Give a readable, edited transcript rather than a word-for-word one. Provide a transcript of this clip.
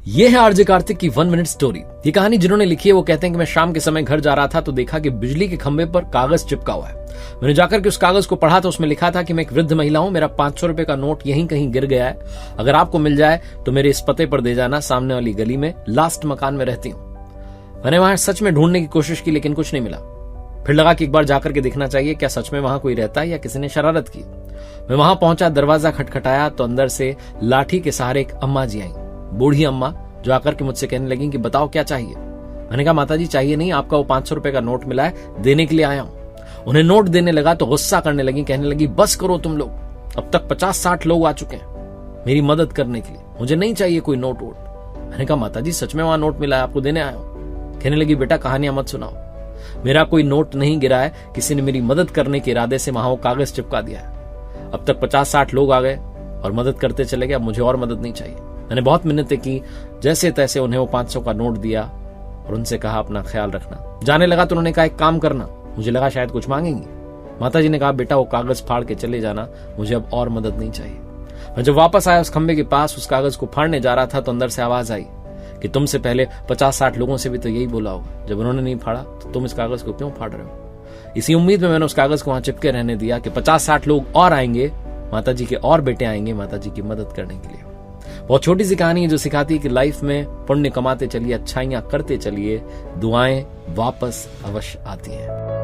ये है आरजे कार्तिक की 1 मिनट स्टोरी। ये कहानी जिन्होंने लिखी है वो कहते हैं कि मैं शाम के समय घर जा रहा था तो देखा कि बिजली के खंभे पर कागज चिपका हुआ है। मैंने जाकर के उस कागज को पढ़ा तो उसमें लिखा था कि मैं एक वृद्ध महिला हूं, मेरा 500 रुपए का नोट यहीं कहीं गिर गया है, अगर आपको मिल जाए तो मेरे इस पते पर दे जाना, सामने वाली गली में लास्ट मकान में रहती हूं। मैंने वहां सच में ढूंढने की कोशिश की लेकिन कुछ नहीं मिला। फिर लगा कि एक बार जाकर के देखना चाहिए क्या सच में वहां कोई रहता है या किसी ने शरारत की। मैं वहां पहुंचा, दरवाजा खटखटाया तो अंदर से लाठी के सहारे एक अम्मा जी आई, बूढ़ी अम्मा, जो आकर के मुझसे कहने लगी कि बताओ क्या चाहिए। मैंने कहा माताजी चाहिए नहीं, आपका वो 500 रुपए का नोट मिला है, देने के लिए आया हूं। उन्हें नोट देने लगा तो गुस्सा करने लगी, कहने लगी बस करो तुम लोग, अब तक 50-60 लोग आ चुके हैं मेरी मदद करने के लिए, मुझे नहीं चाहिए कोई नोट वोट। मैंने कहा माताजी सच में वहां नोट मिला है, आपको देने आया हूं। कहने लगी बेटा कहानियां मत सुनाओ, मेरा कोई नोट नहीं गिरा है, किसी ने मेरी मदद करने के इरादे से वहां वो कागज चिपका दिया है। अब तक 50-60 लोग आ गए और मदद करते चले गए, अब मुझे और मदद नहीं चाहिए। मैंने बहुत मिन्नतें की, जैसे तैसे उन्हें वो 500 का नोट दिया और उनसे कहा अपना ख्याल रखना। जाने लगा तो उन्होंने कहा एक काम करना, मुझे लगा शायद कुछ मांगेंगी। माताजी ने कहा बेटा वो कागज फाड़ के चले जाना, मुझे अब और मदद नहीं चाहिए। मैं जब वापस आया उस खंबे के पास उस कागज को फाड़ने जा रहा था तो अंदर से आवाज आई कि तुमसे पहले 50-60 लोगों से भी तो यही बोला होगा, जब उन्होंने नहीं फाड़ा तो तुम इस कागज को क्यों फाड़ रहे हो। इसी उम्मीद में मैंने उस कागज को वहां चिपके रहने दिया कि 50-60 लोग और आएंगे, माताजी के और बेटे आएंगे माताजी की मदद करने के लिए। बहुत छोटी सी कहानी है जो सिखाती है कि लाइफ में पुण्य कमाते चलिए, अच्छाइयां करते चलिए, दुआएं वापस अवश्य आती हैं।